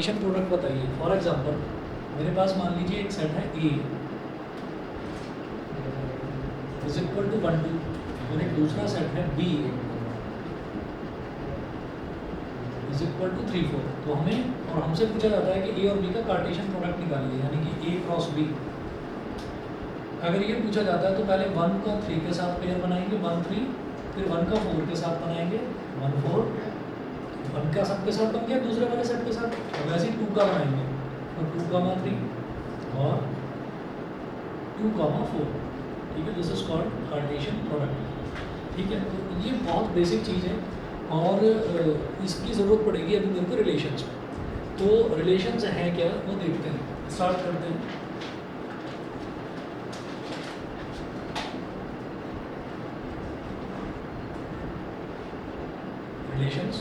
Product बताइए। For example मेरे पास मान लीजिए एक सेट है ए इज इक्वल टू 1 2 और एक दूसरा सेट है बी इज इक्वल टू 3 4। तो हमें और हमसे पूछा जाता है कि ए और बी का कार्टेशियन प्रोडक्ट निकालिए, यानी कि ए क्रॉस बी। अगर ये पूछा जाता है तो पहले 1 का 3 के साथ पेयर बनाएंगे 1 3, फिर 1 का 4 के साथ बनाएंगे 1 4, 1 का सबके साथ बन गया, दूसरे वाले सेट के साथ अब ऐसे ही 2 का बनाएंगे तो 2 कामा 3 और 2 कामा 4। ठीक है, this is called Cartesian product. ठीक है, तो ये बहुत बेसिक चीज़ है और इसकी ज़रूरत पड़ेगी अभी मेरे को रिलेशंस में। तो रिलेशंस हैं क्या वो देखते हैं, स्टार्ट करते हैं। रिलेशंस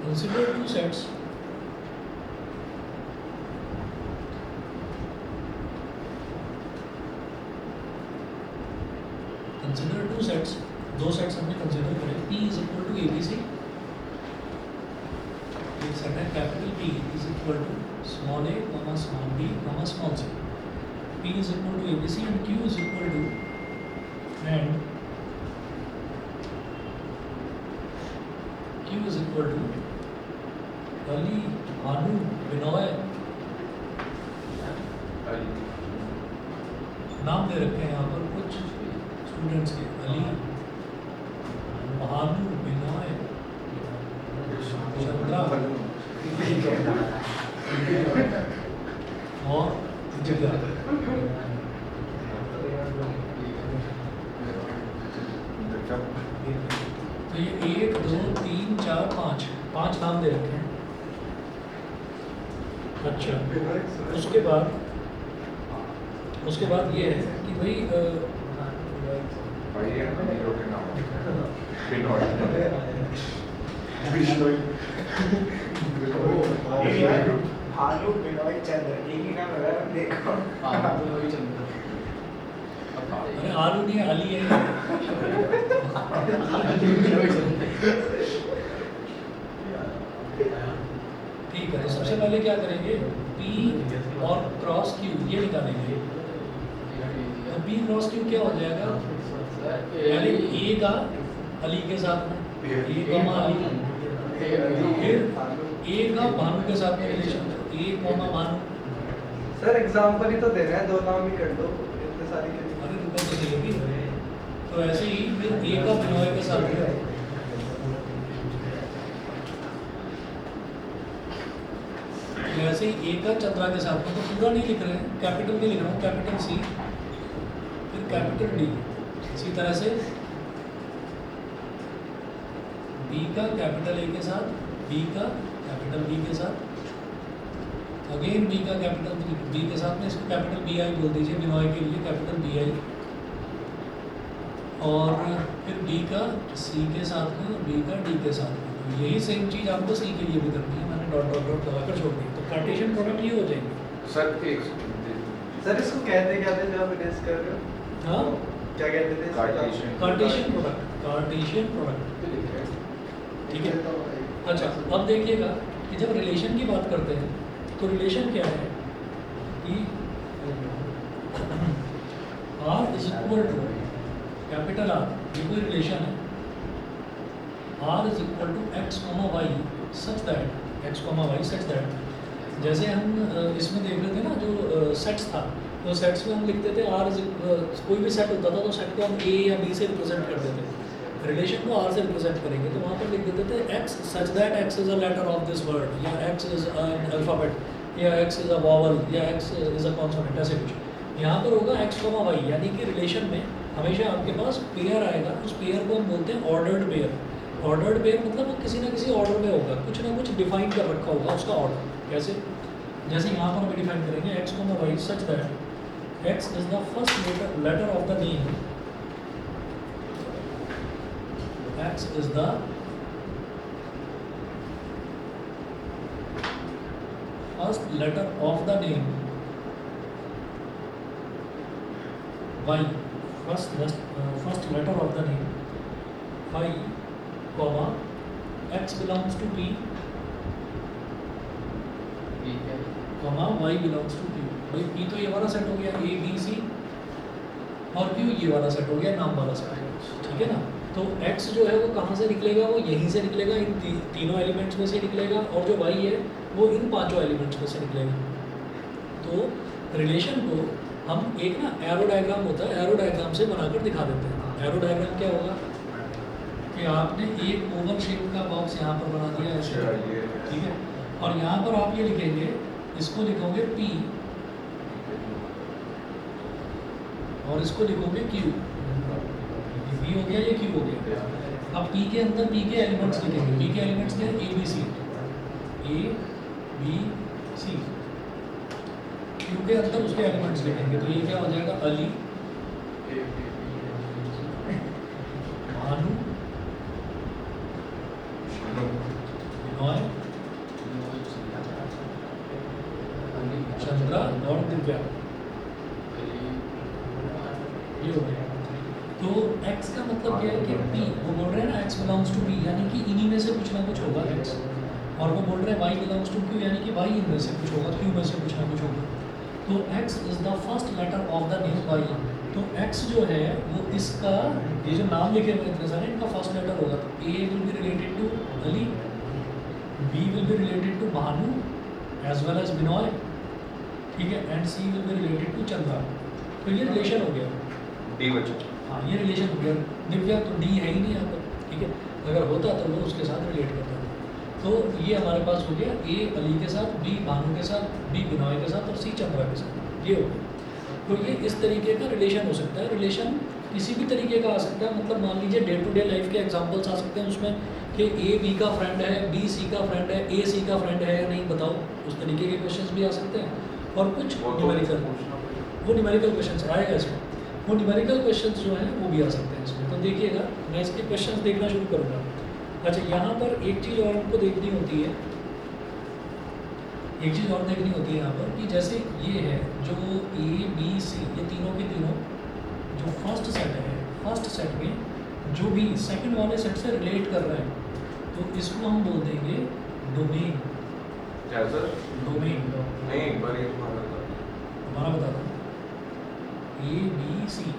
consider two sets दो सेट्स हमने कंसिडर करे। P is equal to ABC, एक सेट है capital P is equal to small a comma small b comma small c। P is equal to ABC and Q is equal to Q is equal to Ali Bhanu Vinoy, नाम दे रखे हैं यहाँ पर कुछ students के, अली भानु विनोय चंद्रा और जिगर। तो ये 1 2 3 4 5 नाम दे रखे हैं। अच्छा, उसके बाद ये है कि भाई भानु विनोय चंद्र एक ही नाम लगा देखो। अरे आलू नहीं अली है। ठीक है, तो सबसे पहले क्या करेंगे, P और क्रॉस Q ये निकालेंगे। तो P क्रॉस Q क्या हो जाएगा, पहले A का अली के साथ में A कॉमा अली, फिर A का भानु के साथ में relation A comma Bhanu. Sir example ही तो दे रहे हैं, दो नाम ही कर दो, इतने सारी के। अरे रुको तो सही है। तो ऐसे ही फिर A का विनोय के साथ में, ऐसे ही A का चंद्रा के साथ में, तो पूरा नहीं लिख रहे हैं, कैपिटल नहीं लिख रहा हूँ, कैपिटल C फिर कैपिटल D। इसी तरह से B का कैपिटल A के साथ, B का कैपिटल B के साथ, अगेन B का कैपिटल B के साथ में, इसको कैपिटल BI बोल दीजिए, विनोय के लिए कैपिटल BI। और फिर B का C के साथ में, B का D के साथ में। तो यही सेम चीज़ आपको C के लिए भी करनी है, मैंने डॉट डॉट डॉट लगाकर छोड़ दी। तो कार्टेशियन प्रोडक्ट ये हो जाएंगे। सर इसको कहते क्या थे जब आप डिस्कस कर रहे हो? हाँ, क्या कहते थे? Cartesian product. ठीक है, अच्छा अब देखिएगा कि जब रिलेशन की बात करते हैं तो रिलेशन क्या है कि R is equal to capital R, ये कोई रिलेशन है। R is equal to x comma y such that, जैसे हम इसमें देख रहे थे ना जो सेट्स था, तो सेट्स में हम लिखते थे R कोई भी सेट होता था तो सेट को हम A या B से रिप्रेजेंट करते थे, रिलेशन को R से रिप्रेजेंट करेंगे तो वहाँ पर लिख देते थे x such that x is a letter of this word, या x इज एन अल्फ़ाबेट, या x इज अ वॉवल, या x इज अ कॉन्सोनेंट, ऐसे कुछ। यहाँ पर होगा x कॉमा वाई, यानी कि रिलेशन में हमेशा आपके पास पेयर आएगा, उस पेयर को हम बोलते हैं ऑर्डर्ड पेयर। ऑर्डर्ड पेयर मतलब वो किसी ना किसी ऑर्डर में होगा, कुछ ना कुछ डिफाइन कर रखा होगा उसका ऑर्डर। कैसे, जैसे यहाँ पर हम डिफाइन करेंगे x comma y such that x is the first letter of the name, x is the first letter of the name y, first letter of the name y, comma x belongs to p, comma y belongs to q. भाई p तो ये वाला set हो गया a b c और q ये वाला set हो गया नाम वाला सेट, ठीक है ना। तो x जो है वो कहाँ से निकलेगा, वो यहीं से निकलेगा, इन तीनों एलिमेंट्स में से निकलेगा, और जो y है वो इन पांचों एलिमेंट्स में से निकलेगा। तो रिलेशन को हम एक ना एरो डायग्राम होता है, एरो डायग्राम से बनाकर दिखा देते हैं। एरो डायग्राम क्या होगा कि आपने एक ओवल शेप का बॉक्स यहाँ पर बना दिया ऐसे, ठीक है, और यहाँ पर आप ये लिखेंगे, इसको लिखोगे P और इसको लिखोगे Q, ये P हो गया, ये Q हो गया। अब P के अंदर P के एलिमेंट्स लिखेंगे। P के एलिमेंट्स क्या है, A B C। Q के अंदर उसके एलिमेंट्स लिखेंगे, तो ये क्या हो जाएगा, अली, भानु, विनय, चंद्रा और दिव्या, ये हो गया। तो x का मतलब क्या है कि p, वो बोल रहे हैं ना x बिलोंग्स टू p, यानी कि इन्हीं में से कुछ ना कुछ होगा x, और वो बोल रहे हैं y बिलोंग्स टू q, यानी कि y इनमें से कुछ होगा, q में से कुछ ना कुछ होगा। तो x is the first letter of the name y। तो x जो है वो इसका, ये जो नाम लिखे हुए इतने सारे, इनका फर्स्ट लेटर होगा। तो a will be related to Ali, b will be related to Bhanu as well as Vinay, ठीक है, and c will be related to Chandra. तो ये रिलेशन हो गया, डी बच्चा। हाँ ये रिलेशन हो गया। दिव्या तो डी है ही नहीं यहाँ पर, ठीक है, अगर होता तो वो उसके साथ रिलेट करता था। तो ये हमारे पास हो गया a अली के साथ, b भानु के साथ, b विनय के साथ और c चंद्रा के साथ, ये हो गया। तो ये इस तरीके का रिलेशन हो सकता है। रिलेशन किसी भी तरीके का आ सकता है, मतलब मान लीजिए डे टू डे लाइफ के एग्जांपल्स आ सकते हैं उसमें कि a b का फ्रेंड है, b c का फ्रेंड है, a c का फ्रेंड है या नहीं बताओ, उस तरीके के क्वेश्चंस भी आ सकते हैं। और कुछ न्यूमेरिकल, वो न्यूमेरिकल क्वेश्चंस आएगा इसमें, वो न्यूमेरिकल क्वेश्चंस जो हैं वो भी आ सकते हैं इसमें। तो देखिएगा, मैं इसके क्वेश्चंस देखना शुरू करूँगा। अच्छा, यहाँ पर एक चीज़ और हमको देखनी होती है, एक चीज़ और देखनी होती है यहाँ पर कि जैसे ये है जो a b c, ये तीनों के तीनों जो फर्स्ट सेट है, फर्स्ट सेट में जो भी सेकंड वाले सेट से रिलेट कर रहा है, तो इसको हम बोल देंगे डोमेन। क्या सर? डोमेन नहीं, एक बार ये हमारा बता दो, a b c,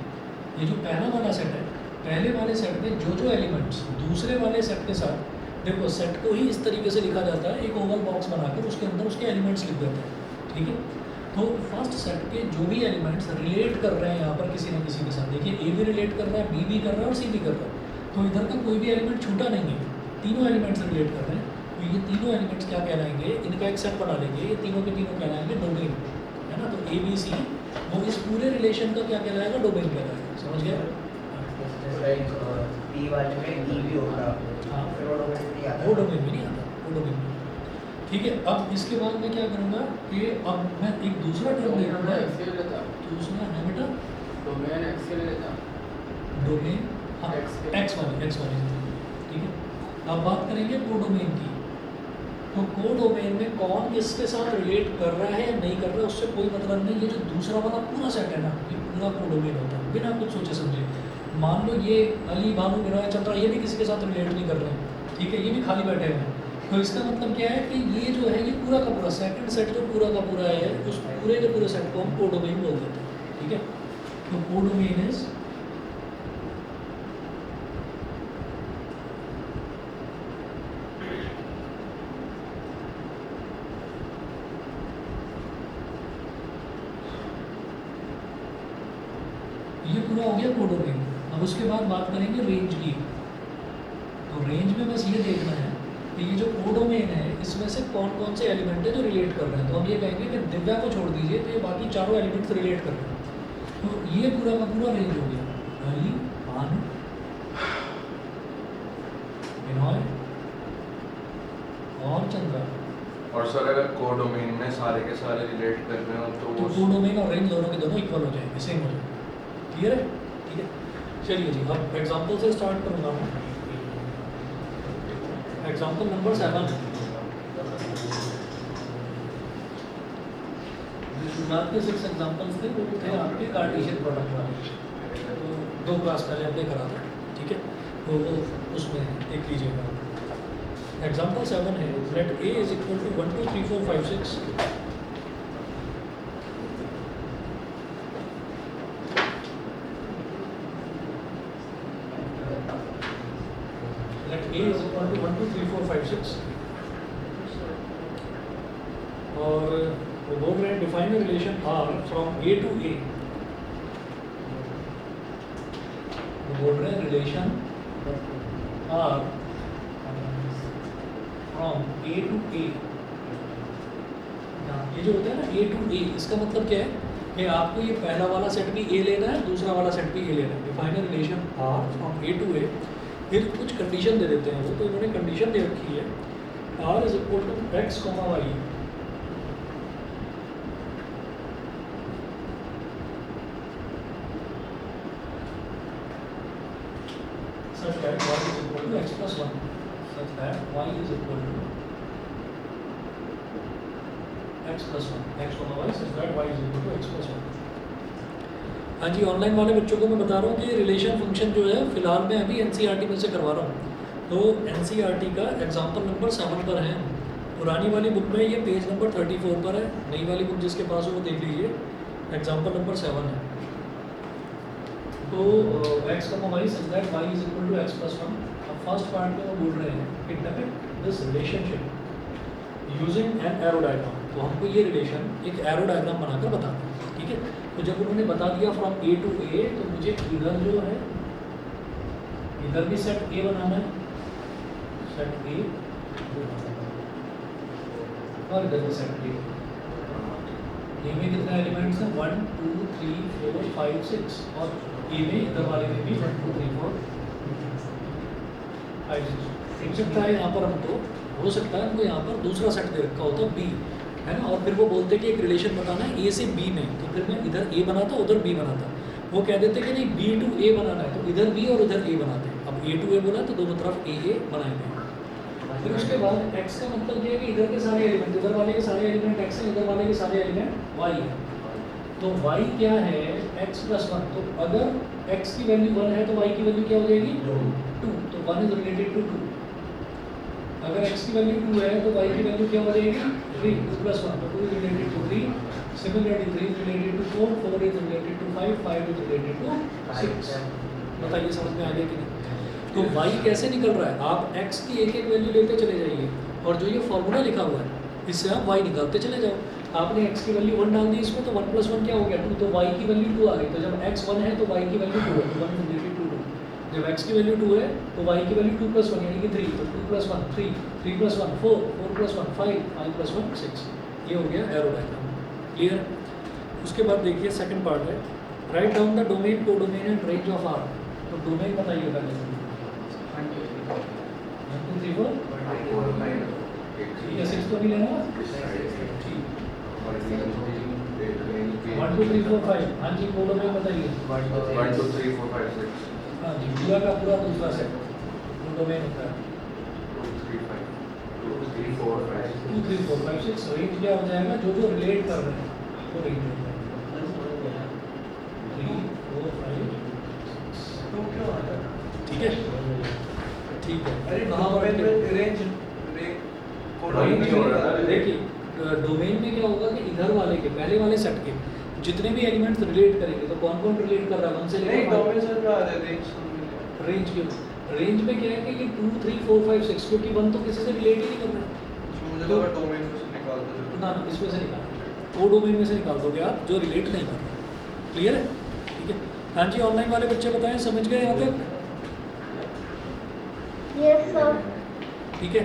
ये जो पहला वाला सेट है, पहले वाले सेट में जो जो एलिमेंट्स दूसरे वाले सेट के साथ, देखो सेट को ही इस तरीके से लिखा जाता है, एक ओवल बॉक्स बनाकर उसके अंदर उसके एलिमेंट्स लिख देते हैं, ठीक है। तो फर्स्ट सेट के जो भी एलिमेंट्स रिलेट कर रहे हैं यहाँ पर किसी न किसी के साथ, देखिए ए भी रिलेट कर रहा है, बी भी कर रहा है और सी भी कर रहा है, तो इधर का कोई भी एलिमेंट छूटा नहीं है, तीनों एलिमेंट्स रिलेट कर रहे हैं। तो ये तीनों एलिमेंट्स क्या कहलाएंगे, इनका एक सेट बना लेंगे, ये तीनों के तीनों कहलाएंगे डोमेन, है ना। तो ए बी सी वो इस पूरे रिलेशन का क्या कहलाएगा, डोमेन कहलाएगा, समझ गए। बी वाले में ई भी होगा, हाँ, फिर वो डोमेन नहीं आता, वो डोमेन में नहीं आता, वो डोमेन में, ठीक है। अब इसके बाद मैं क्या करूँगा कि अब मैं एक दूसरा टर्म देखूँगा, दूसरा है बेटा डोमेन एक्सेल लेता, डोमेन, हाँ एक्स वाली, ठीक है। अब बात करेंगे कोडोमेन की। तो कोडोमेन में कौन किसके साथ रिलेट कर रहा है या नहीं कर रहा है उससे कोई मतलब नहीं, ये जो दूसरा वाला पूरा सेट है ना, ये पूरा कोडोमेन होता है, बिना कुछ सोचे समझे। मान लो ये अली भानु विनय चंद्रा, ये भी किसी के साथ रिलेट नहीं कर रहे हैं, ठीक है, ये भी खाली बैठे हुए हैं। तो इसका मतलब क्या है कि ये जो है ये पूरा का पूरा सेकंड सेट जो पूरा का पूरा है, उस पूरे के पूरे सेट को हम कोडोमेन बोल देते हैं, ठीक है। तो कोडोमेन इज ये पूरा हो गया कोडोमेन। अब उसके बाद बात करेंगे रेंज की। तो रेंज में बस ये देखना है कि ये जो कोडोमेन है इसमें से कौन कौन से एलिमेंट है जो रिलेट कर रहे हैं। तो हम ये कहेंगे कि दिव्या को छोड़ दीजिए, तो ये बाकी चारों एलिमेंट्स रिलेट कर रहे हैं। तो ये पूरा का पूरा रेंज हो गया, अली भानु विनय और चंद्रा। और सर अगर कोडोमेन में सारे के सारे रिलेट कर रहे हो तो तो वो कोडोमेन और रेंज दोनों के दोनों इक्वल हो जाएंगे, सेम हो जाएंगे, क्लियर है, ठीक है। चलिए जी, अब एग्जाम्पल से स्टार्ट करूँगा मैं। एग्जाम्पल नंबर 7, बाद के 6 एग्जांपल्स थे वो थे आपके कार्टेशियन प्रोडक्ट वाले, तो 2 क्लास पहले हमने करा था, ठीक है, तो वो उसमें देख लीजिएगा। एग्जांपल 7 है, let a is equal to 1 2 3 4 5 6 let a is equal to 1 2 3 4 5 6 और वो बोल रहे हैं define relation R from A to A, वो बोल रहे हैं relation R from A to A। ये जो होता है ना A टू A, इसका मतलब क्या है कि आपको ये पहला वाला सेट भी A लेना है, दूसरा वाला सेट भी A लेना है। Define relation R from A to A, फिर कुछ कंडीशन दे देते हैं वो, तो इन्होंने कंडीशन दे रखी है R is equal to x comma y such that y is equal to x plus 1, such that y is equal to x plus 1, x comma y such that y is equal to x plus 1। हाँ जी, online वाले बच्चों को मैं बता रहा हूँ कि relation function जो है फिलहाल मैं अभी एनसीईआरटी में से करवा रहा हूँ, तो एनसीईआरटी का एग्जाम्पल नंबर 7 पर है। पुरानी वाली बुक में ये पेज नंबर 34 पर है, नई वाली बुक जिसके पास हो वो देख लीजिए, एग्जाम्पल नंबर 7 है। तो x comma y such that y is equal to x plus 1। अब फर्स्ट पार्ट में वो बोल रहे हैं कि depict this relationship using an arrow diagram, तो हमको ये रिलेशन एक एरो डायग्राम बनाकर बताना है, ठीक है। तो जब उन्होंने बता दिया फ्रॉम A टू A, तो मुझे इधर जो है इधर भी सेट A बनाना है, सेट A, और इधर भी सेट A। A में कितने एलिमेंट्स हैं 1 2 3 4 5 6, और A में इधर वाले में भी 1 2 3 4 5 6। हो सकता है यहाँ पर हमको, हो सकता है हमको यहाँ पर दूसरा सेट दे रखा होता B, है ना, और फिर वो बोलते कि एक रिलेशन बताना है A से B में, तो फिर मैं इधर A बनाता उधर B बनाता। वो कह देते कि नहीं B टू A बनाना है, तो इधर B और उधर A बनाते। अब A टू A बोला तो दोनों तरफ A बनाएंगे। फिर उसके बाद x का मतलब ये है कि इधर के सारे एलिमेंट, इधर वाले के सारे एलिमेंट x हैं, इधर वाले के सारे एलिमेंट y है। तो y क्या है x प्लस 1, तो अगर x की वैल्यू 1 है तो y की वैल्यू क्या हो जाएगी 2, तो 1 इज रिलेटेड टू 2। अगर x की वैल्यू 2 है तो y की वैल्यू क्या हो जाएगी 3, 2 प्लस 1, तो 2 is related to 3। Similarly 3 is related to 4, 4 is related to 5, 5 is related to 6। बताइए समझ में आ गया कि नहीं? तो y कैसे निकल रहा है, आप x की एक एक वैल्यू लेते चले जाइए, और जो ये फॉर्मूला लिखा हुआ है इससे आप y निकालते चले जाओ। आपने x की वैल्यू 1 डाल दी इसमें, तो 1 प्लस 1 क्या हो गया 2, तो y की वैल्यू 2 आ गई। तो जब x 1 है तो y की वैल्यू 2 है, तो 1 इज रिलेटेड टू 2। जब x की वैल्यू 2 है तो y की वैल्यू 2 प्लस 1 यानी कि 3, तो 2 प्लस 1 3, 3 प्लस 1 4, 4 प्लस 1 5, 5 प्लस 1 6। ये हो गया एरो डायग्राम, क्लियर। उसके बाद देखिए सेकंड पार्ट है, write down the domain, codomain and range of R। तो डोमेन बताइए पहले 1 2 3 4 ठीक है, 6 तो नहीं लेना ठीक, 1 2 3 4 5। हाँ जी, कोडोमेन बताइए 1 2 3 4 5 6 हाँ जी, पूरा का पूरा दूसरा सेट कोडोमेन होता है 2 3 5 2 3 4 5 2 3 4 5 6। रेंज क्या हो जाएगा, जो जो रिलेट कर रहे हैं वो रेंज हो जाएगा 3 4 5 तो क्यों आता है? ठीक है, ठीक है। अरे डोमेन में रेंज कोडोमेन नहीं हो रहा था। देखिए डोमेन में क्या होगा कि इधर वाले के पहले वाले सेट के जितने भी एलिमेंट्स रिलेट करेंगे, तो कौन कौन रिलेट कर रहा है 1 से नहीं, लेकर डोमेन से जो आ रहा है रेंज रेंज के, रेंज में क्या है कि ये 2 3 4 5 6, क्योंकि 1 तो किसी से रिलेट ही नहीं कर रहा है। मुझे लगा डोमेन में से निकाल दो। ना इसमें से निकाल, वो डोमेन में से निकाल दोगे आप जो रिलेट नहीं कर रहा। क्लियर है, ठीक है। हाँ जी, ऑनलाइन वाले बच्चे बताएं, समझ गए यहाँ तक? Yes sir. ठीक है,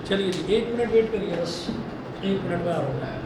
चलिए जी 1 मिनट वेट करिए, बस 1 मिनट में आ रहा हूँ।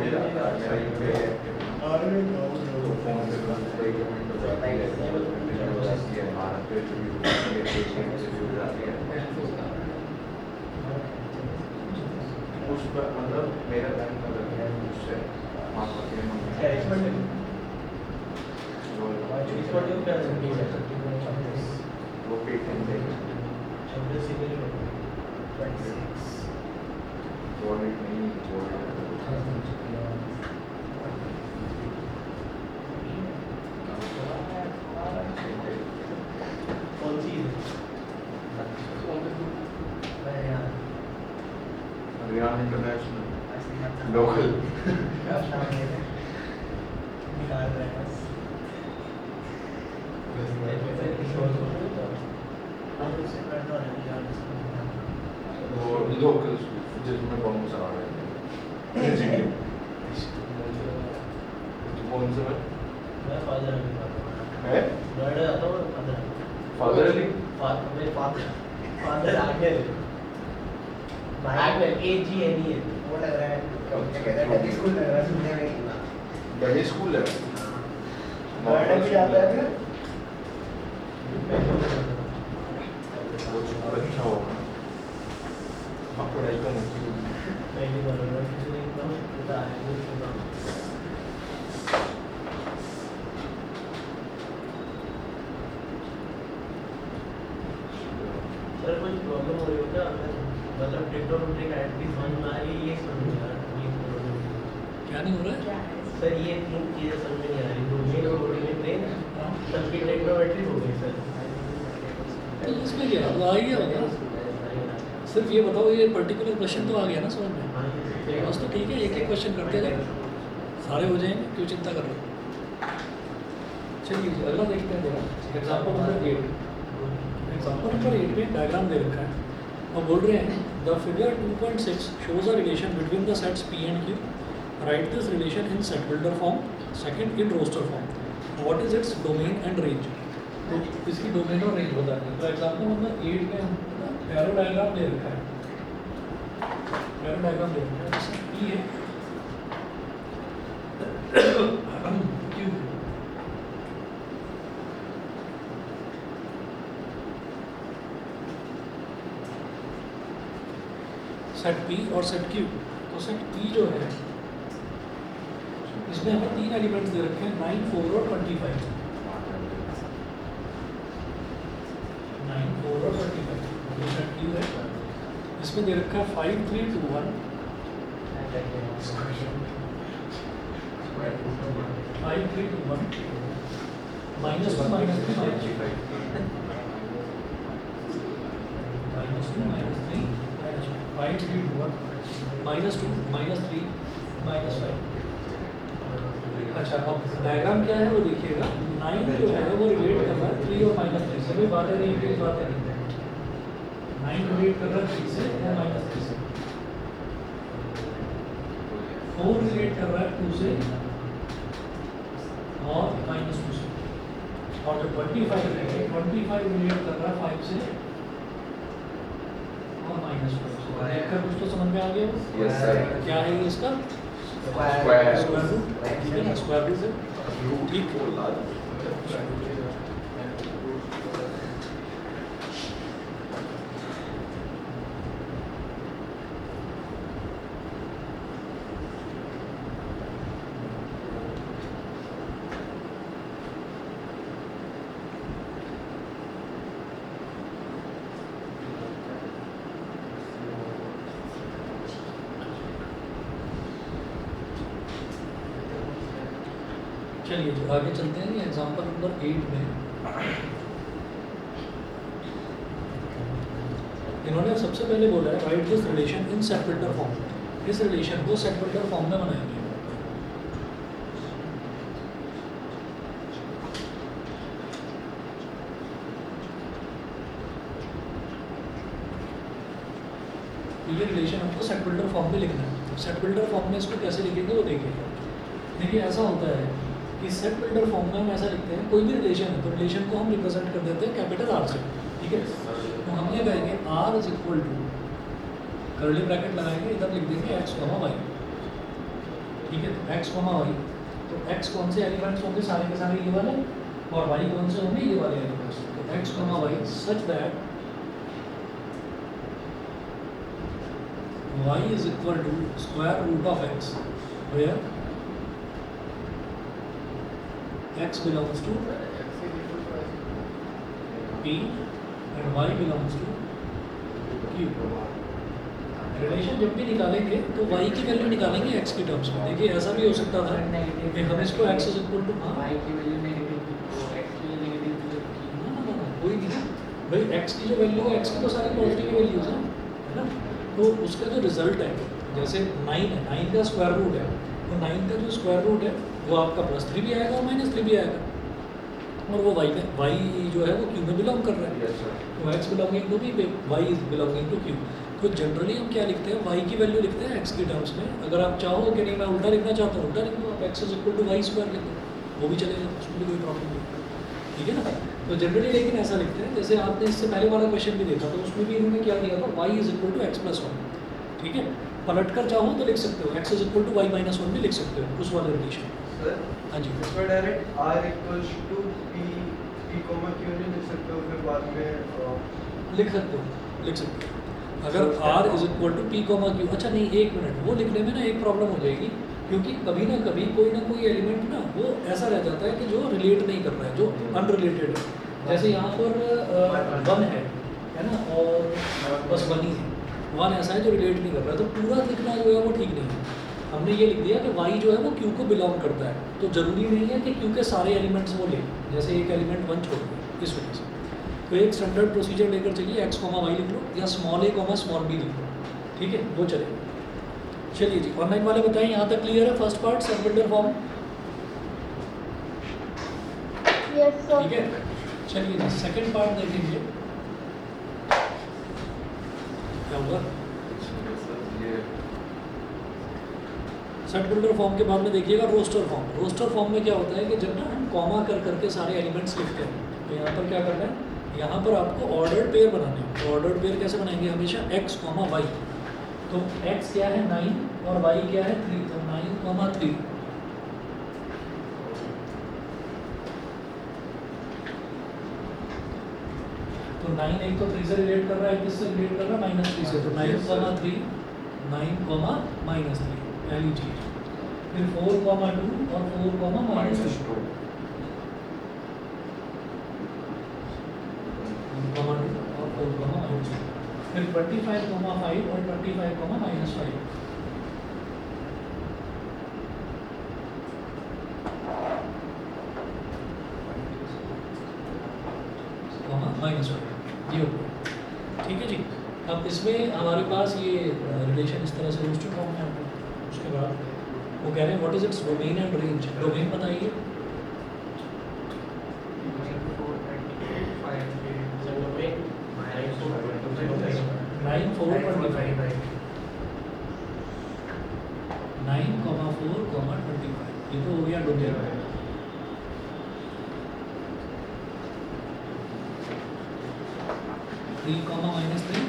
ही जाता है मेरा यूपीआई एक्टिव तो फोन पे कोई पेमेंट हो जाती है पेमेंट हो जाती है भारत पे भी हो जाती है पेटीएम से भी हो जाती है उस पर मतलब मेरा बैंक अलग है उससे आपका पेमेंट वो पेटीएम से वॉलेट नहीं कौन सी है? हरियाणा इंटरनेशनल लोकल वो लोकल जिसमें बहुत सारा है कौन सा है फादर अली वो लग रहा है क्या कहते हैं स्कूल लग रहा है सुनने में दिल्ली स्कूल है नोएडा भी आता है क्या? वो super अच्छा होगा आप पढ़ाई का मुझे सर कुछ प्रॉब्लम हो रही हो क्या मतलब टेक्नोलॉजी का एटलीस्ट समझ में आ रही है ये समझ में आ रहा है क्या नहीं हो रहा है? सर ये तीन चीज़ें समझ में नहीं आ रही डोमेन और कोऑर्डिनेट है सबकी टेक्नोमेट्री हो गई सर तो इसमें क्या है? वो आ ही गया होगा। सिर्फ ये बताओ, ये पर्टिकुलर क्वेश्चन तो आ गया ना समझ में? बस तो ठीक है, एक एक क्वेश्चन करते जाए, सारे हो जाएंगे, क्यों चिंता कर रहे हो? चलिए अगला देखते हैं जरा, एग्जाम्पल नंबर 8। एग्जाम्पल नंबर 8 में डायग्राम दे रखा है और बोल रहे हैं the figure 2.6 shows a relation between the sets P and Q. Write this relation in set builder form, second in roster form. What is its domain and range? तो इसकी domain और रेंज बताते हैं। तो एग्जाम्पल नंबर 8 में हम arrow diagram दे रखा है, एरो डायग्राम दे रखा है, जैसे P है Q है। सेट P और सेट Q। तो सेट P जो है इसमें हमें तीन एलिमेंट्स दे रखे हैं 9, 4 और 25। 9, 4 और 25 ये सेट Q है। इसमें दे रखा है 5, 3, 2, 1 5, 3, 2, 1 -2 -3 -5 -2 -3 5, 3, 2, 1 -2 -3 -5। अच्छा, अब डायग्राम क्या है वो देखिएगा। 9 जो है वो रिलेट कर रहा है 3 और -3 सभी बातें नहीं, कोई बातें नहीं। 9 रिलेट कर रहा है 3 से या -3 से। 4 रिलेट कर रहा है 2 से और -2 से। और जो 25 है 25 रिलेट कर रहा है 5 से और -2 से। देखकर कुछ तो समझ में आ गया हो? यस सर क्या है ये इसका square square root, square root है ठीक। चलिए तो आगे चलते हैं। एग्जाम्पल नंबर 8 में इन्होंने सबसे पहले बोला है right this relation in set builder form. इस रिलेशन को सेट बिल्डर फॉर्म में बनाएंगे। ये रिलेशन हमको सेट बिल्डर फॉर्म में लिखना है। सेट बिल्डर फॉर्म में इसको कैसे लिखेंगे वो देखिएगा। देखिए ऐसा होता है कि सेट बिल्डर फॉर्म में हम ऐसा लिखते हैं, कोई भी रिलेशन है तो रिलेशन को हम रिप्रेजेंट कर देते हैं कैपिटल R से, ठीक है। तो हम ये कहेंगे R is equal to, curly bracket लगाएंगे, इधर लिख देंगे x, y। ठीक है, तो x कॉमा वाई, तो x कौन से एलिमेंट्स होंगे, सारे के सारे ये वाले, और y कौन से होंगे, ये वाले एलिमेंट्स। तो x comma y such that y is equal to square root of x, where x belongs to p and y belongs to q। Relation जब भी निकालेंगे तो y की वैल्यू निकालेंगे x की टर्म्स में। देखिए ऐसा भी हो सकता था कि हम इसको x is equal to y की वैल्यू नेगेटिव थी तो x की नेगेटिव थी। कोई नहीं ना भाई, x की जो वैल्यू है, x की तो सारी पॉजिटिव वैल्यूज हैं, है ना। तो उसका जो रिजल्ट है, जैसे 9 है, 9 का स्क्वायर रूट है, तो 9 का जो स्क्वायर रूट है वो आपका +3 भी आएगा और -3 भी आएगा, और वो y में, y जो है वो q में बिलोंग कर रहा है। Yes, sir. तो x belonging to b, y is belonging to q। तो जनरली हम क्या लिखते हैं, y की वैल्यू लिखते हैं x की टर्म्स में। अगर आप चाहो कि नहीं मैं उल्टा लिखना चाहता हूँ, उल्टा लिख दो आप, x is equal to y square लिख दो, वो भी चलेगा, उसमें भी कोई प्रॉब्लम नहीं, ठीक है ना। तो जनरली लेकिन ऐसा लिखते हैं, जैसे आपने इससे पहले वाला क्वेश्चन भी देखा, तो उसमें भी इन्होंने क्या दिया था, y is equal to x + 1, ठीक है। पलट कर चाहो तो लिख सकते हो, x is equal to y - 1 भी लिख सकते हो, उस वाले रिलेशन। सर हाँ जी, इसमें direct r equals to p क्यों नहीं लिख सकते हो, फिर बाद में लिख सकते हो, लिख सकते हो। अगर r is equal to p q, अच्छा नहीं, एक मिनट, वो लिखने में ना एक प्रॉब्लम हो जाएगी, क्योंकि कभी ना कभी कोई ना कोई एलिमेंट ना वो ऐसा रह जाता है कि जो रिलेट नहीं कर रहा है, जो अनरिलेटेड है। जैसे यहाँ पर 1 है ना, और बस 1 ही है, 1 ऐसा है जो रिलेट नहीं कर रहा है, तो पूरा लिखना जो है वो ठीक नहीं है। हमने ये लिख दिया कि y जो है वो q को बिलोंग करता है, तो ज़रूरी नहीं है कि q के सारे एलिमेंट्स वो ले, जैसे एक एलिमेंट 1 छोड़ दो, इस वजह से। तो एक स्टैंडर्ड प्रोसीजर लेकर चलिए, x कॉमा वाई लिख लो या स्मॉल a स्मॉल b लिख लो, ठीक है, वो चलेगा। चलिए जी, ऑनलाइन वाले बताएं, यहाँ तक क्लियर है फर्स्ट पार्ट, सब बिल्डर फॉर्म, Yes, sir. ठीक है। चलिए जी, सेकंड पार्ट देख लीजिए क्या होगा। ये सेट बिल्डर फॉर्म के बाद में देखिएगा रोस्टर फॉर्म। रोस्टर फॉर्म में क्या होता है कि जब ना हम कॉमा कर करके सारे एलिमेंट्स लिखते हैं, तो यहाँ पर क्या करना है, यहाँ पर आपको ऑर्डर्ड पेयर बनाने हैं। तो ऑर्डर्ड पेयर कैसे बनाएंगे, हमेशा x, y। तो x क्या है 9 और y क्या है 3, तो 9, 3। तो 9 एक तो 3 से रिलेट कर रहा है, किससे रिलेट कर रहा है, -3 से, तो 9, 3, 9, -3 पहली चीज। फिर 4, 2 और 4, -2, -2 और 4, -2। फिर 25, 5 और 25, -5। -1, ये हो गया, ठीक है जी। अब इसमें हमारे पास ये रिलेशन इस तरह से रोस्टर फॉर्म में आता है। उसके बाद वो कह रहे हैं what is its domain and range. Domain बताइए, So domain 9, 4, 25, 9, 4, 25, 9, 4, 25, ये तो हो गया डोमेन। -3, -3,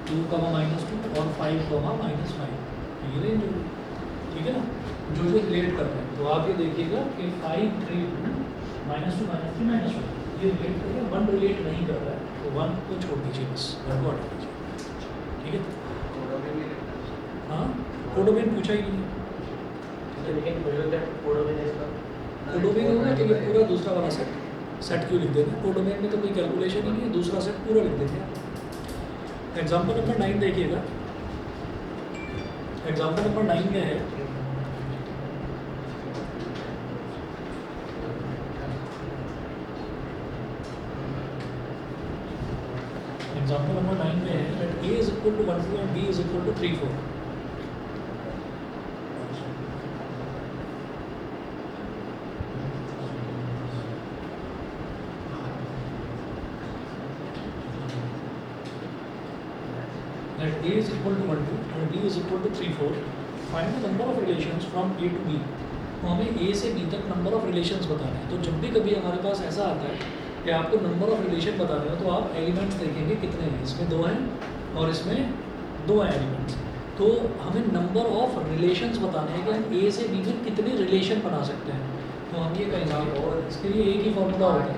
2, -2 और 5, -5, ये रेंज होगी, ठीक है ना, जो जो रिलेट करते हैं। तो आप ये देखिएगा कि 5, 3, 2, -2, -3, -1, ये रिलेट कर रहे हैं, 1 रिलेट नहीं कर रहा है, तो 1 को छोड़ दीजिए, बस 1 को हटा दीजिए, ठीक है। हाँ, कोडोमेन पूछा ही नहीं, तो लेकिन मुझे लगता है कोडोमेन इसका कोडोमेन होगा तो ये पूरा दूसरा वाला सेट क्यों लिख देंगे, कोडोमेन में तो कोई कैलकुलेशन ही नहीं है, दूसरा सेट पूरा लिख देंगे। एग्जाम्पल नंबर 9 देखिएगा, एग्जाम्पल नंबर 9 में है एग्जाम्पल नंबर 9 में है that a is equal to 1, 2 and b is equal to 3, 4। That a is equal to 1, 2 and b is equal to 3, 4, find the number of relations from a to b। तो हमें a से b तक number of relations बताने हैं। तो जब भी कभी हमारे पास ऐसा आता है कि आपको नंबर ऑफ रिलेशन बताने हो, तो आप एलिमेंट्स देखेंगे कितने हैं, इसमें 2 हैं और इसमें 2 हैं एलिमेंट्स। तो हमें नंबर ऑफ रिलेशंस बताने हैं कि हम ए से बी में कितने रिलेशन बना सकते हैं। तो हम ये कहेंगे और इसके लिए एक ही फॉर्मूला होता है,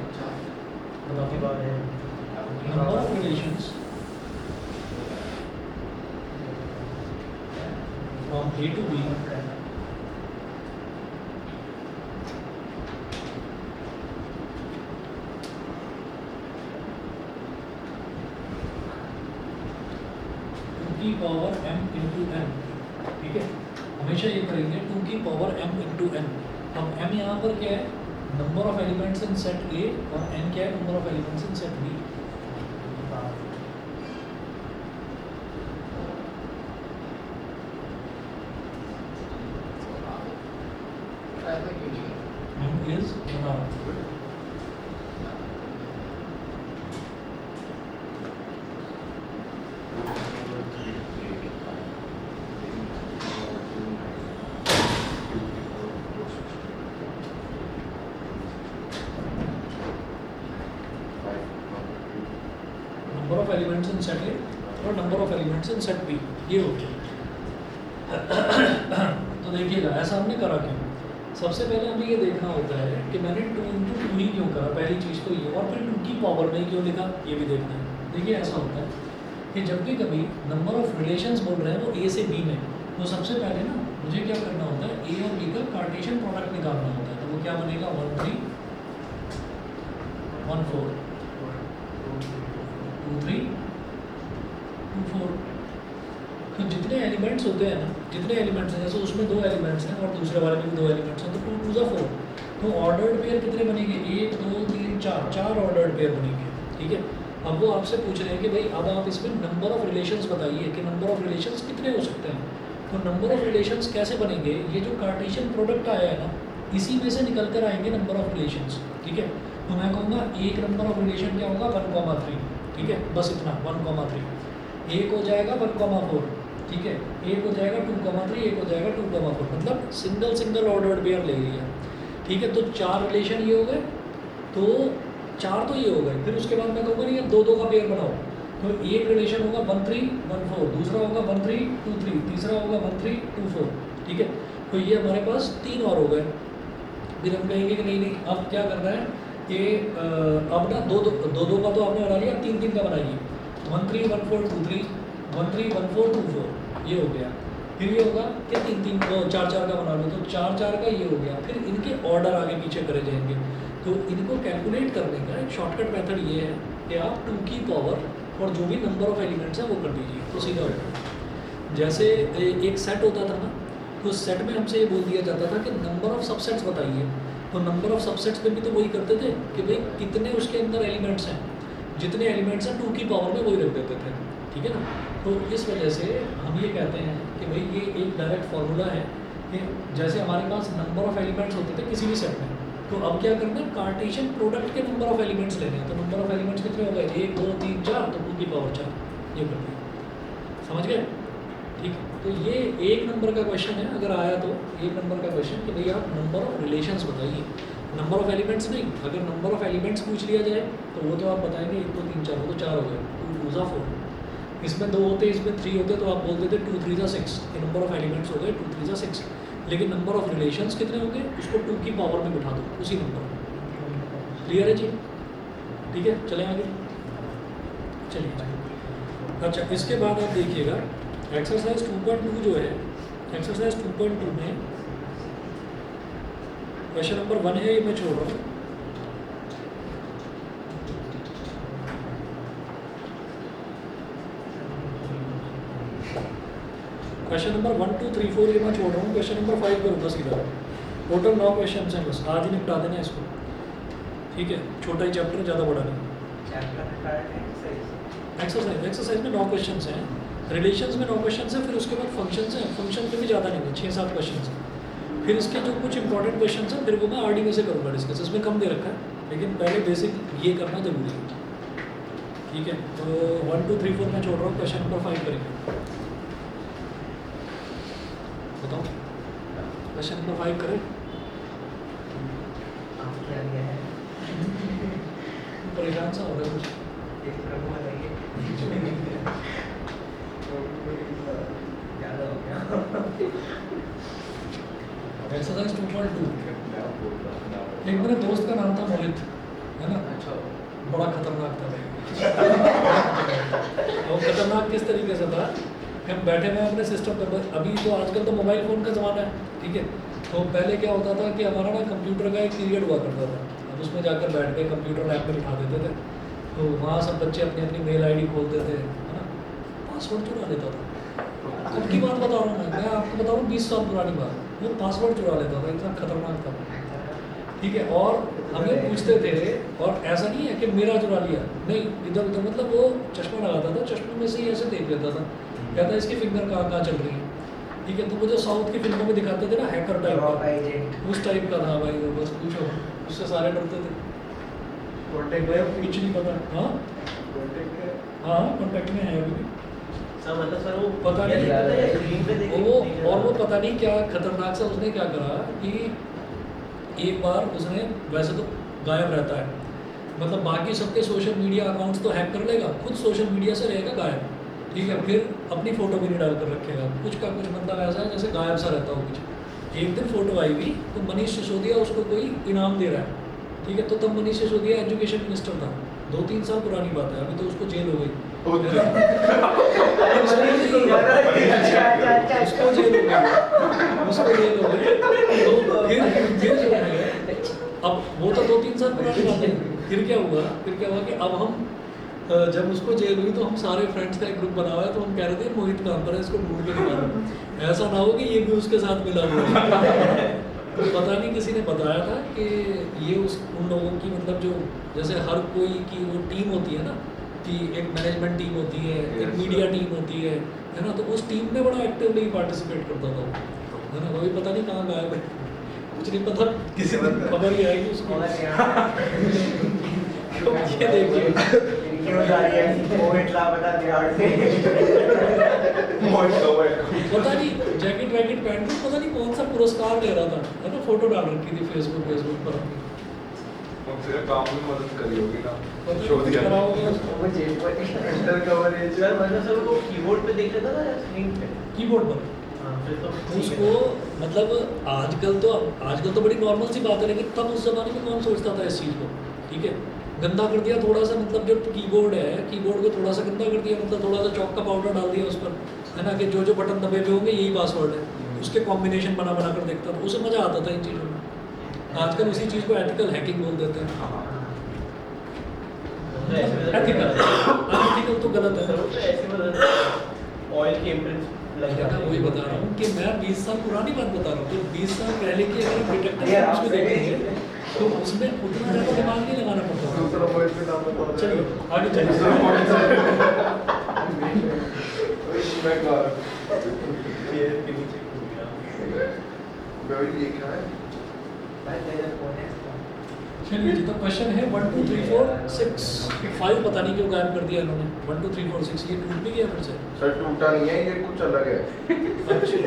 बताओ, number of relations from A to B की पावर m इंटू n, ठीक है, हमेशा ये करेंगे 2 की पावर m इंटू n। अब m यहाँ पर क्या है, number of elements in set A, और n क्या है, number of elements in set B। m is number of elements in set A और number of elements in set B, ये हो गया। तो देखिएगा ऐसा हमने करा क्यों। सबसे पहले हमें ये देखना होता है कि मैंने 2 इंटू 2 ही क्यों करा, पहली चीज़ तो ये, और फिर 2 की पावर में क्यों लिखा, ये भी देखना है। देखिए ऐसा होता है कि जब भी कभी नंबर ऑफ रिलेशंस बोल रहे हैं वो ए से बी में, तो सबसे पहले ना मुझे क्या करना होता है, ए और बी का कार्टेशियन प्रोडक्ट निकालना होता है। तो वो क्या बनेगा, 1 3 1 4 2 3 2 4। तो जितने एलिमेंट्स होते हैं ना, जितने एलिमेंट्स हैं, जैसे उसमें 2 एलिमेंट्स हैं और दूसरे वाले में भी 2 एलिमेंट्स हैं, तो 2 2 4। तो ऑर्डर्ड पेयर कितने बनेंगे, 1 2 3 4, 4 ऑर्डर्ड पेयर बनेंगे, ठीक है। अब वो आपसे पूछ रहे हैं कि भाई अब आप इसमें नंबर ऑफ रिलेशंस बताइए कि नंबर ऑफ रिलेशंस कितने हो सकते हैं। तो नंबर ऑफ रिलेशंस कैसे बनेंगे, ये जो कार्टेशियन प्रोडक्ट आया है ना, इसी में से निकल कर आएंगे नंबर ऑफ रिलेशंस, ठीक है। तो मैं कहूँगा एक नंबर ऑफ रिलेशन क्या होगा, 1,3, ठीक है, बस इतना 1,3। एक हो जाएगा 1,4, ठीक है, एक हो जाएगा 2,3, एक हो जाएगा 2,4, मतलब सिंगल ऑर्डर्ड पेयर ले लिया, ठीक है। तो 4 रिलेशन ये हो गए, तो 4 तो ये हो गए। फिर उसके बाद मैं कहूँगा नहीं, अब 2 का पेयर बनाओ। तो एक रिलेशन होगा 1 3 1 4, दूसरा होगा 1 3 2 3, तीसरा होगा 1 3 2 4, ठीक है। तो ये हमारे पास 3 और हो गए। फिर हम कहेंगे कि नहीं अब क्या करना है कि अब ना दो का तो आपने बना लिया, 3 का बनाइए। 1 3 1 4 2 3, 1 3 1 4 2 4, ये हो गया। फिर ये होगा कि 3 4 का बना लो, तो 4 का ये हो गया। फिर इनके ऑर्डर आगे पीछे करे जाएंगे। तो इनको कैलकुलेट करने का एक शॉर्टकट मेथड ये है कि आप 2 की पावर और जो भी नंबर ऑफ एलिमेंट्स हैं वो कर दीजिए, तो सीधा होगा। जैसे एक सेट होता था ना, तो सेट में हमसे ये बोल दिया जाता था कि नंबर ऑफ सबसेट्स बताइए। तो नंबर ऑफ सबसेट्स में भी तो वही करते थे कि भाई कितने उसके अंदर एलिमेंट्स हैं, जितने एलिमेंट्स हैं 2 की पावर में वही रख देते थे, ठीक है ना। तो इस वजह से हम ये कहते हैं कि भाई ये एक डायरेक्ट फार्मूला है कि जैसे हमारे पास नंबर ऑफ एलिमेंट्स होते थे किसी भी सेट में, तो अब क्या करना है, कार्टेशियन प्रोडक्ट के नंबर ऑफ एलिमेंट्स लेने हैं। तो नंबर ऑफ एलिमेंट्स कितने हो गए, 1 2 3 4, तो 2 की पावर 4, ये कर दिया, समझ गए, ठीक। तो ये एक नंबर का क्वेश्चन है, अगर आया तो एक नंबर का क्वेश्चन कि भाई आप नंबर ऑफ रिलेशंस बताइए, नंबर ऑफ एलिमेंट्स नहीं। अगर नंबर ऑफ एलिमेंट्स पूछ लिया जाए तो वो तो आप बताएंगे 1 2 3 4, वो तो 4 हो गए, 2 2 4, इसमें 2 होते, इसमें 3 होते, तो आप बोलते थे 2 3 6, ये नंबर ऑफ एलिमेंट्स हो गए 2 3 6। लेकिन नंबर ऑफ रिलेशंस कितने होंगे, उसको 2 की पावर में बिठा दो, उसी नंबर में। क्लियर है जी, ठीक है, चलें आगे, चलिए। अच्छा, इसके बाद आप देखिएगा एक्सरसाइज 2.2 जो है, एक्सरसाइज 2.2 में क्वेश्चन नंबर 1 है, ये मैं छोड़ रहा हूँ। क्वेश्चन नंबर 1 2 3 4 ये मैं छोड़ रहा हूँ, क्वेश्चन नंबर 5 करूँगा सीधा। टोटल 9 क्वेश्चन हैं, बस आज ही निपटा देना इसको, ठीक है। छोटा ही चैप्टर है, ज़्यादा बड़ा नहीं। एक्सरसाइज में 9 क्वेश्चन हैं, रिलेशंस में 9 क्वेश्चन हैं, फिर उसके बाद फंक्शंस हैं, फंक्शन में भी ज़्यादा नहीं है, 6-7 क्वेश्चन हैं। फिर इसके जो कुछ इंपॉर्टेंट क्वेश्चन हैं फिर वो मैं आरडी में से करूँगा डिस्कस, इसमें कम दे रखा है, लेकिन पहले बेसिक ये करना जरूरी है, ठीक है। तो 1 2 3 4 मैं छोड़ रहा हूँ, क्वेश्चन नंबर 5 करेंगे। बताओ, क्वेश्चन नंबर 5 करें। परेशान सा हो रहा है कुछ, ज़्यादा हो गया एक्सरसाइज 2.2। एक मेरे दोस्त का नाम था मोहित, है ना? अच्छा बड़ा खतरनाक था भाई। वो खतरनाक किस तरीके से था, हम बैठे हुए हैं अपने सिस्टम पे। अभी तो आजकल तो मोबाइल फ़ोन का ज़माना है, ठीक है। तो पहले क्या होता था कि हमारा ना कंप्यूटर का एक पीरियड हुआ करता था, अब उसमें जाकर बैठ के कंप्यूटर लैब में बिठा देते थे। तो वहाँ सब बच्चे अपनी अपनी मेल आईडी खोलते थे, है ना, पासवर्ड चुरा लेता था। अब की बात बता रहा हूँ मैं आपको बता रहा हूँ 20 साल पुरानी बात। वो पासवर्ड चुरा लेता था, इतना खतरनाक था, ठीक है। और हमें पूछते थे, और ऐसा नहीं है कि मेरा चुरा लिया, नहीं, इधर उधर, मतलब वो चश्मा लगाता था, चश्मे में से ही ऐसे देख लेता था, कहता इसकी फिंगर कहाँ कहाँ चल रही है, ठीक है। तो वो जो साउथ की फिल्मों में दिखाते थे ना, हैकर टाइप का, उस टाइप का था भाई वो। बस पूछो, उससे सारे डरते थे। कॉन्टेक्ट में कुछ नहीं पता। हाँ कॉन्टेक्ट में हाँ, कॉन्टैक्ट में है अभी भी। सर मतलब सर वो पता नहीं स्क्रीन पे देख वो, और वो पता नहीं क्या खतरनाक सा उसने क्या करा कि एक बार उसने, वैसे तो गायब रहता है, मतलब बाकी सबके सोशल मीडिया अकाउंट्स तो हैक कर लेगा, खुद सोशल मीडिया से रहेगा गायब, ठीक है। फिर अपनी फ़ोटो भी नहीं डाल कर रखेगा, कुछ का कुछ मतलब ऐसा है जैसे गायब सा रहता हो कुछ। एक दिन फ़ोटो आई हुई तो मनीष सिसोदिया उसको कोई इनाम दे रहा है, ठीक है। तो तब मनीष सिसोदिया एजुकेशन मिनिस्टर था, 2-3 साल पुरानी बात है, अभी तो उसको जेल हो गई। उसको जेल हो गई, उसको जेल हो गई। तो फिर जो है, अब वो तो 2-3 साल पुरानी बात है। फिर क्या हुआ कि अब हम जब उसको जेल हुई तो हम सारे फ्रेंड्स का एक ग्रुप बना हुआ है, तो हम कह रहे थे मोहित कहाँ पर है, इसको ढूंढ के निकालो, ऐसा ना हो कि ये भी उसके साथ मिला हुआ है। तो पता नहीं किसी ने बताया था कि ये उन लोगों की, मतलब जो जैसे हर कोई की वो टीम होती है ना, कि एक मैनेजमेंट टीम होती है, एक मीडिया टीम होती है ना, तो उस टीम में बड़ा एक्टिवली पार्टिसिपेट करता था वो, है ना। वही पता नहीं कहाँ गायब है, कुछ नहीं पता, किसी दिन खबर ही आएगी उसको। ये देखिए क्यों जा रही है मोहित लापता बिहार से पता नहीं जैकेट वैकेट पहन के पता नहीं कौन सा पुरस्कार ले रहा था, है ना, फोटो डाल रखी थी फेसबुक पर अपनी। काम में मदद करी होगी ना, पता शो नहीं दिया करा होगा वो जेल पर इंटर कवरेज सर मतलब सर वो कीबोर्ड पे देख लेता था या स्क्रीन पे? कीबोर्ड पर। हाँ फिर तो उसको मतलब आजकल तो बड़ी नॉर्मल सी बात है, लेकिन तब उस जमाने में कौन सोचता था इस चीज़ को, ठीक है। गंदा कर दिया थोड़ा सा, मतलब जो कीबोर्ड है, कीबोर्ड को थोड़ा सा गंदा कर दिया, मतलब थोड़ा सा चौक का पाउडर डाल दिया उस पर, है ना, कि जो बटन दबे हुए होंगे यही पासवर्ड है, उसके कॉम्बिनेशन बना कर देखता था, उसे मज़ा आता था इन चीज़ों में। आजकल उसी चीज़ को एथिकल हैकिंग बोल देते हैं। एथिकल तो गलत है। सर वो तो ऐसे मतलब ऑयल के इम्प्रिंट्स लग मैं जाते हैं। वही बता रहा हूँ कि मैं 20 साल पुरानी बात बता रहा हूँ, तो 20 साल पहले की अगर डिटेक्टर यार, उसमें आप देखेंगे तो उसमें उतना ज़्यादा दिमाग नहीं लगाना पड़ता था। दूसरा मोहित का नाम बताओ। चलिए आगे चलिए। ये के नीचे कूद गया। ये क्या है? चलिए जी, तो क्वेश्चन है 1 2 3 4 6 5 पता नहीं क्यों गायब कर दिया इन्होंने। 1 2 3 4 6 ये टूट भी गया फिर से। सर टूटा नहीं है, ये कुछ अलग है।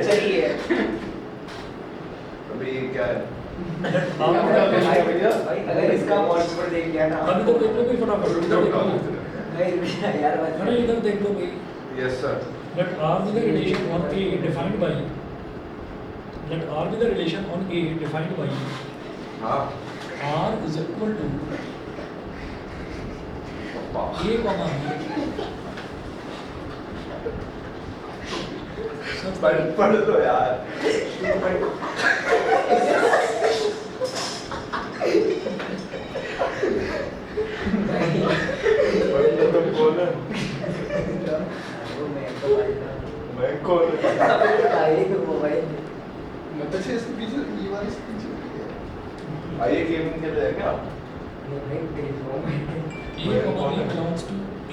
सही है अभी ये क्या है? अगर इसका वॉलपेपर देख लिया ना अभी तो देख लो भाई फटाफट, इधर देख लो। नहीं यार अरे इधर देख लो भाई। Yes sir. Let R be the relation on A defined by हाँ R is equal to A, comma B such that पढ़ लो यार। मैं कौन? अच्छा इसके पीछे ये वाली इसके पीछे आइए गेमिंग खेल रहे हैं क्या? A, comma B belongs to A.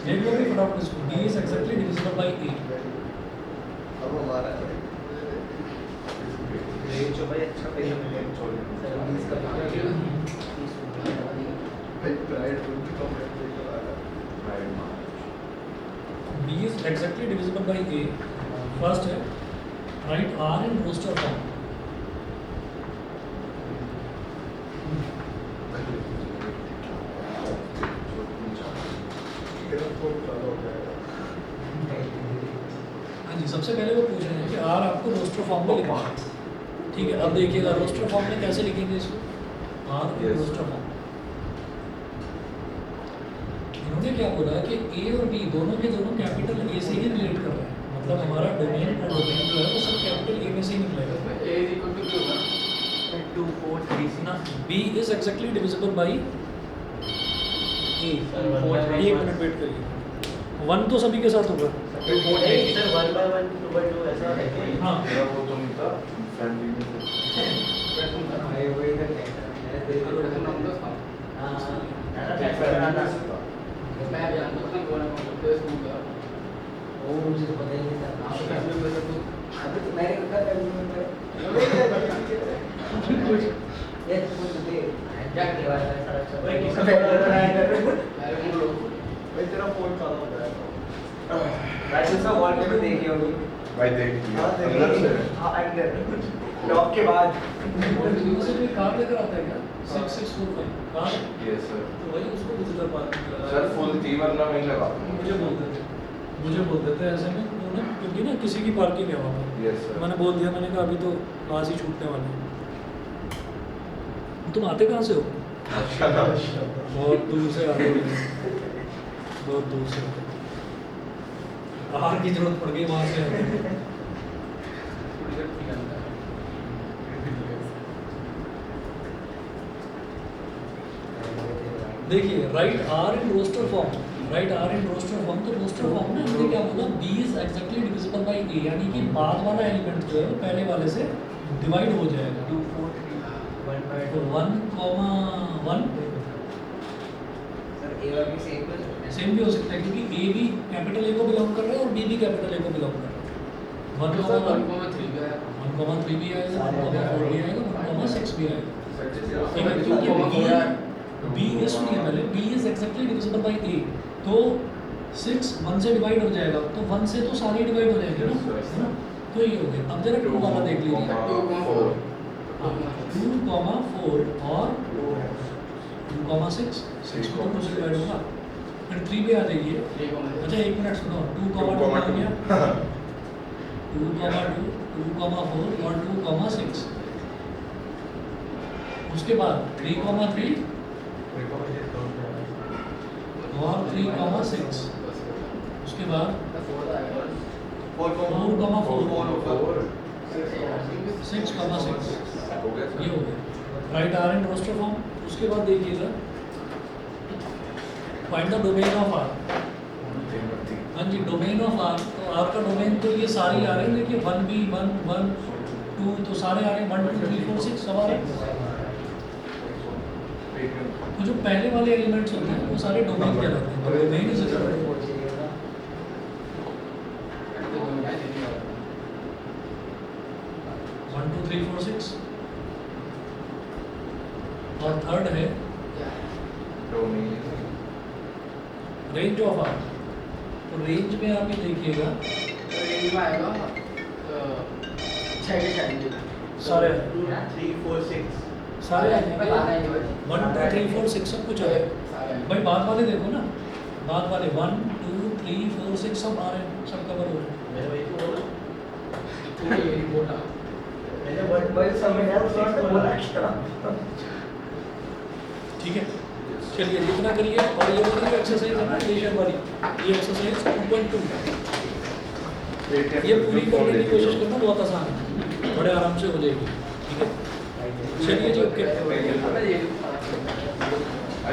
देख लो भाई फटाफट इसको। B is exactly divisible by A. अब हमारा जो भाई अच्छा पैसा मिलेगा इसका भाई प्राइड उनकी कमेंट देख रहा है। B is exactly divisible by A. First है write R in roster form. मेरा फोन चालू हो जाएगा। नहीं, सबसे पहले वो पूछ रहे हैं कि आर आपको रोस्टर फॉर्म में लिखना है। ठीक है, अब देखिएगा रोस्टर फॉर्म में कैसे लिखेंगे इसको, आर Yes. Roster form. इन्होंने क्या बोला कि ए और बी दोनों के दोनों कैपिटल ए से ही रिलेट कर रहे हैं, मतलब हमारा डोमेन और डोमेन जो है वो सब कैपिटल ए में से ही निकलेगा। A is equal to Q ना 2 4 3 ना b is exactly divisible by a. Sir, एक मिनट वेट करिए, 1 तो सभी के साथ होगा। सर 1 by 1 2 by 2 ऐसा है कि हाँ मेरा वो तो नहीं था फैमिली में भाई वो इधर नहीं है प्रथम नाम दस था हां मैं जानता था कौन है फेस होगा वो मुझे तो पता ही नहीं था आप फैमिली में तो अभी तो मैंने कहा था ये कुछ दे क्या किया है भाई किसका अरे हम लोग भाई तेरा फोन चालू हो रहा है वैसे सब वॉलपेपर देखी होगी भाई देख हाँ अंदर से हाँ अंदर लॉक के बाद वैसे कोई कार्ड लेकर आता है क्या 6645 कार्ड, यस सर तो वही उसको विजिटर पार्क में लगा सर फुल थी वरना मैं लगा मुझे बोल देते ऐसे में उन्होंने, क्योंकि ना किसी की पार्किंग है वहाँ पर। यस सर मैंने बोल दिया, मैंने कहा अभी तो पास ही छूटने वाले हैं। तुम आते कहाँ से हो? अच्छा बहुत दूर से आते हो, बहुत दूर से। आहार की जरूरत पड़ गई वहाँ से आते हो। थोड़ी देर ठीक है देखिए write R in roster form, write R in roster form, तो रोस्टर फॉर्म में हमने क्या बोला, B is exactly divisible by A, यानी कि बाद वाला एलिमेंट जो है वो पहले वाले से डिवाइड हो जाएगा। 2 4 3 1 by तो 1, 1 सर ए और बी सेम तो सेम भी हो सकता है, क्योंकि ए भी कैपिटल ए को बिलोंग कर रहा है और बी भी कैपिटल ए को बिलोंग कर रहा है। 1, 1,3 भी है 1,3 भी आएगा, 1,4 भी आएगा, 1,6 भी आएगा। ठीक है, क्योंकि क्योंकि बी इज सुनिए पहले, B is exactly divisible by A, तो 6 1 से डिवाइड हो जाएगा, तो 1 से तो सारे डिवाइड हो जाएंगे ना, है ना? तो ये हो गया। अब जरा 2 वाला देख लीजिए, 2,4 और 2,6, 6 को 2 से डिवाइड होगा, फिर 3 पे आ जाइए। अच्छा एक मिनट सुनो, 2,2 आ गया, 2,2, 2,4 और 2,6, उसके बाद 3,3 और 3,6, उसके बाद 4,4 6,6, ये हो गया right R in roster form. उसके बाद देखिएगा find the domain of R. हाँ जी, डोमेन ऑफ आर, तो आर का डोमेन तो ये सारे आ रहे हैं, देखिए 1B 1 1 2 तो सारे आ रहे हैं, 1 2 3 4 6 सब आ रहे हैं। तो जो पहले वाले एलिमेंट्स होते हैं वो सारे डोमेन कहलाते हैं, डोमेन इज 1 2 3 4 6 और थर्ड है रेंज ऑफ आर। तो रेंज में आप ये देखिएगा रेंज में आएगा 6 के 6 सारे 3 4 6 सारे आ जाएंगे, 1 2 3 4 6 सब कुछ आ रहा है। भाई बाद वाले देखो ना, बाद वाले 1 2 3 4 6 सब आ रहे हैं, सब कवर हो रहे हैं। मैंने वही तो बोला मैंने 1 by समझ आया, 6 बोला ठीक है, चलिए जितना करिए। और ये वाली जो एक्सरसाइज है ना एडिशन वाली, ये एक्सरसाइज 2.2 ये पूरी करने की कोशिश करना, बहुत आसान है, बड़े आराम से हो जाएगी। ठीक है, चलिए जी, ओके I